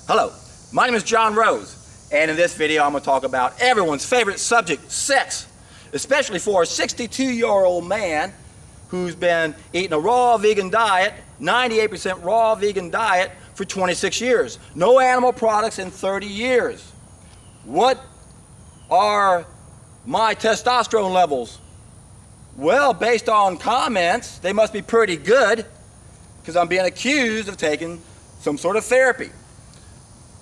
Hello, my name is John Rose, and in this video I'm going to talk about everyone's favorite subject, sex, especially for a 62-year-old man who's been eating a raw vegan diet, 98% raw vegan diet for 26 years. No animal products in 30 years. What are my testosterone levels? Well, based on comments, they must be pretty good because I'm being accused of taking some sort of therapy.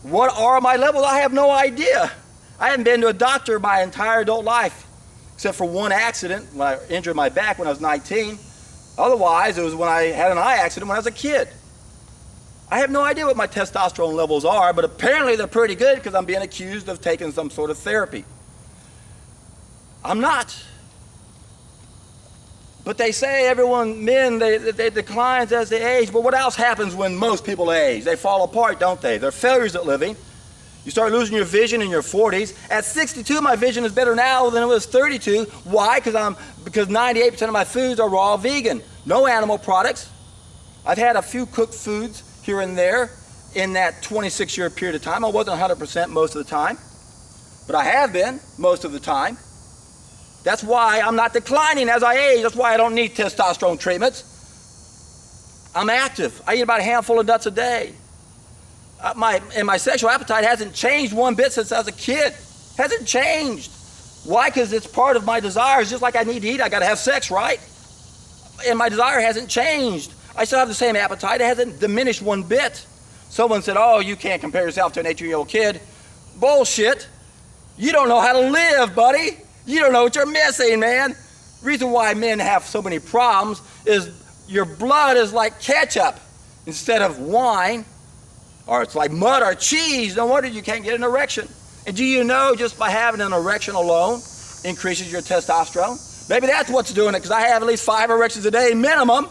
What are my levels? I have no idea. I haven't been to a doctor my entire adult life, except for one accident when I injured my back when I was 19. Otherwise, it was when I had an eye accident when I was a kid. I have no idea what my testosterone levels are, but apparently they're pretty good because I'm being accused of taking some sort of therapy. I'm not. But they say men, they decline as they age. But what else happens when most people age? They fall apart, don't they? They're failures at living. You start losing your vision in your 40s. At 62, my vision is better now than it was 32. Why? Because 98% of my foods are raw vegan. No animal products. I've had a few cooked foods here and there in that 26-year period of time. I wasn't 100% most of the time, but I have been most of the time. That's why I'm not declining as I age. That's why I don't need testosterone treatments. I'm active. I eat about a handful of nuts a day. My sexual appetite hasn't changed one bit since I was a kid. Hasn't changed. Why? Because it's part of my desires. Just like I need to eat, I got to have sex, right? And my desire hasn't changed. I still have the same appetite. It hasn't diminished one bit. Someone said, oh, you can't compare yourself to an 18-year-old kid. Bullshit. You don't know how to live, buddy. You don't know what you're missing, man. The reason why men have so many problems is your blood is like ketchup instead of wine, or it's like mud or cheese. No wonder you can't get an erection. And do you know just by having an erection alone increases your testosterone? Maybe that's what's doing it, because I have at least 5 erections a day minimum.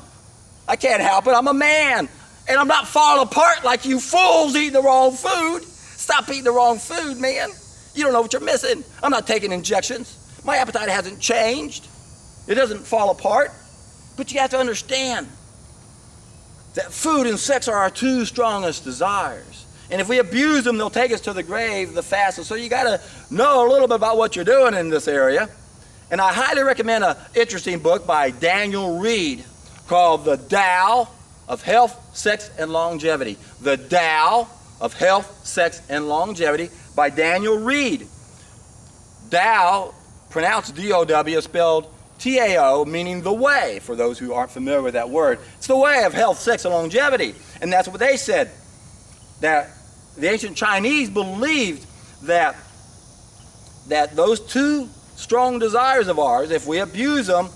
I can't help it. I'm a man. And I'm not falling apart like you fools eating the wrong food. Stop eating the wrong food, man. You don't know what you're missing. I'm not taking injections. My appetite hasn't changed. It doesn't fall apart. But you have to understand that food and sex are our 2 strongest desires. And if we abuse them, they'll take us to the grave the fastest. So you got to know a little bit about what you're doing in this area. And I highly recommend an interesting book by Daniel Reed called The Tao of Health, Sex, and Longevity. The Tao of Health, Sex, and Longevity by Daniel Reed. Tao, pronounced D-O-W, spelled T-A-O, meaning the way, for those who aren't familiar with that word. It's the way of health, sex, and longevity. And that's what they said, that the ancient Chinese believed that those 2 strong desires of ours, if we abuse them,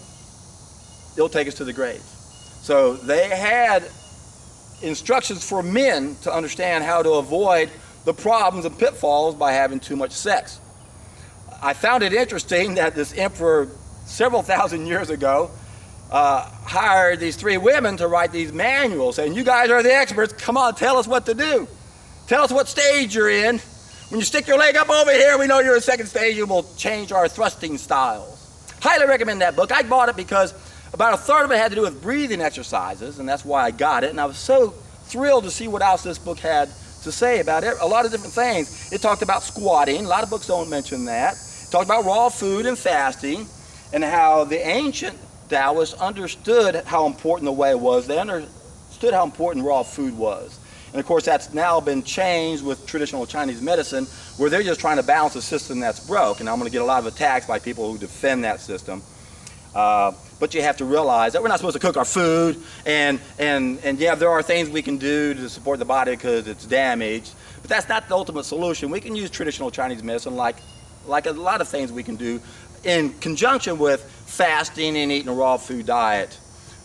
they'll take us to the grave. So they had instructions for men to understand how to avoid the problems and pitfalls by having too much sex. I found it interesting that this emperor several thousand years ago hired these 3 women to write these manuals saying, you guys are the experts, come on, tell us what to do. Tell us what stage you're in. When you stick your leg up over here, we know you're in 2nd stage, and we'll change our thrusting styles. Highly recommend that book. I bought it because about a third of it had to do with breathing exercises, and that's why I got it. And I was so thrilled to see what else this book had to say about it. A lot of different things. It talked about squatting. A lot of books don't mention that. It talked about raw food and fasting, and how the ancient Taoists understood how important the way was. They understood how important raw food was. And of course, that's now been changed with traditional Chinese medicine, where they're just trying to balance a system that's broke. And I'm going to get a lot of attacks by people who defend that system. But you have to realize that we're not supposed to cook our food, and yeah, there are things we can do to support the body because it's damaged, but that's not the ultimate solution. We can use traditional Chinese medicine like a lot of things we can do in conjunction with fasting and eating a raw food diet.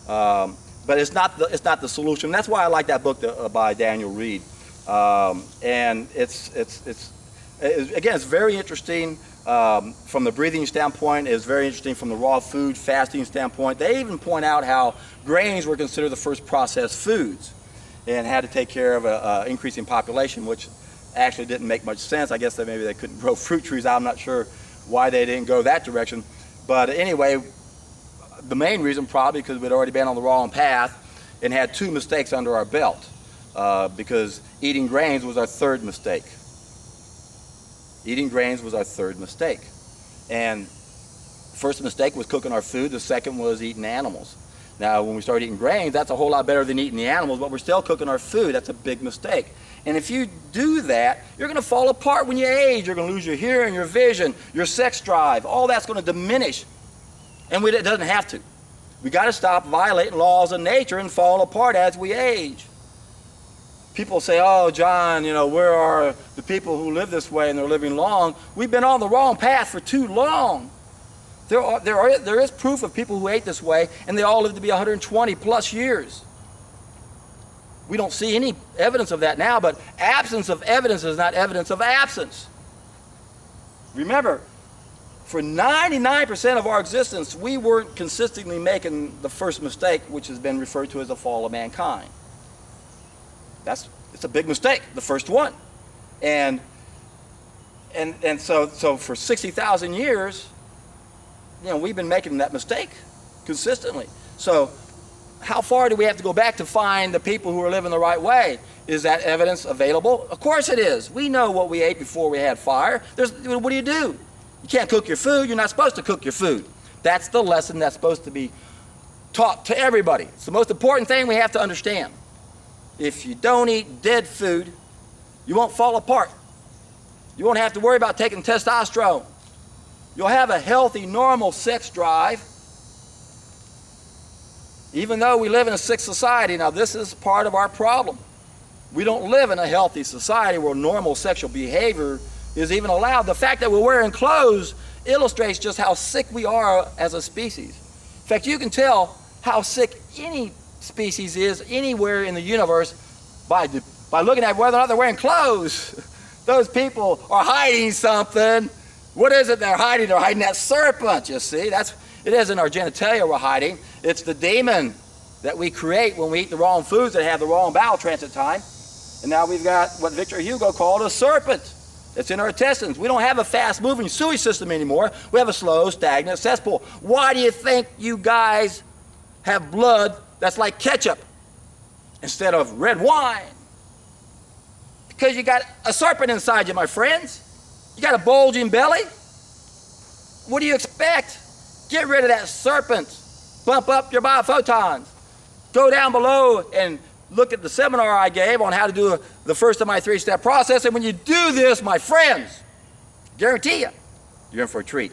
But it's not the solution. That's why I like that book by Daniel Reed. And it's very interesting. From the breathing standpoint, is very interesting from the raw food fasting standpoint. They even point out how grains were considered the first processed foods and had to take care of an increasing population, which actually didn't make much sense. I guess that maybe they couldn't grow fruit trees. I'm not sure why they didn't go that direction. But anyway, the main reason probably because we'd already been on the wrong path and had 2 mistakes under our belt. because eating grains was our third mistake. Eating grains was our third mistake. And the first mistake was cooking our food. The second was eating animals. Now, when we start eating grains, that's a whole lot better than eating the animals, but we're still cooking our food. That's a big mistake. And if you do that, you're going to fall apart when you age. You're going to lose your hearing, your vision, your sex drive. All that's going to diminish. And it doesn't have to. We got to stop violating laws of nature and fall apart as we age. People say, oh, John, where are the people who live this way and they're living long? We've been on the wrong path for too long. There is proof of people who ate this way, and they all lived to be 120 plus years. We don't see any evidence of that now, but absence of evidence is not evidence of absence. Remember, for 99% of our existence, we weren't consistently making the first mistake, which has been referred to as the fall of mankind. It's a big mistake, the first one. And so for 60,000 years, we've been making that mistake consistently. So how far do we have to go back to find the people who are living the right way? Is that evidence available? Of course it is. We know what we ate before we had fire. What do? You can't cook your food. You're not supposed to cook your food. That's the lesson that's supposed to be taught to everybody. It's the most important thing we have to understand. If you don't eat dead food, you won't fall apart. You won't have to worry about taking testosterone. You'll have a healthy, normal sex drive. Even though we live in a sick society, now this is part of our problem. We don't live in a healthy society where normal sexual behavior is even allowed. The fact that we're wearing clothes illustrates just how sick we are as a species. In fact, you can tell how sick any species is anywhere in the universe by looking at whether or not they're wearing clothes. Those people are hiding something. What is it they're hiding? They're hiding that serpent, you see. It isn't our genitalia we're hiding. It's the demon that we create when we eat the wrong foods that have the wrong bowel transit time. And now we've got what Victor Hugo called a serpent. It's in our intestines. We don't have a fast-moving sewage system anymore. We have a slow, stagnant cesspool. Why do you think you guys have blood that's like ketchup instead of red wine? Because you got a serpent inside you, my friends. You got a bulging belly. What do you expect? Get rid of that serpent. Bump up your biophotons. Go down below and look at the seminar I gave on how to do the first of my three-step process. And when you do this, my friends, guarantee you, you're in for a treat.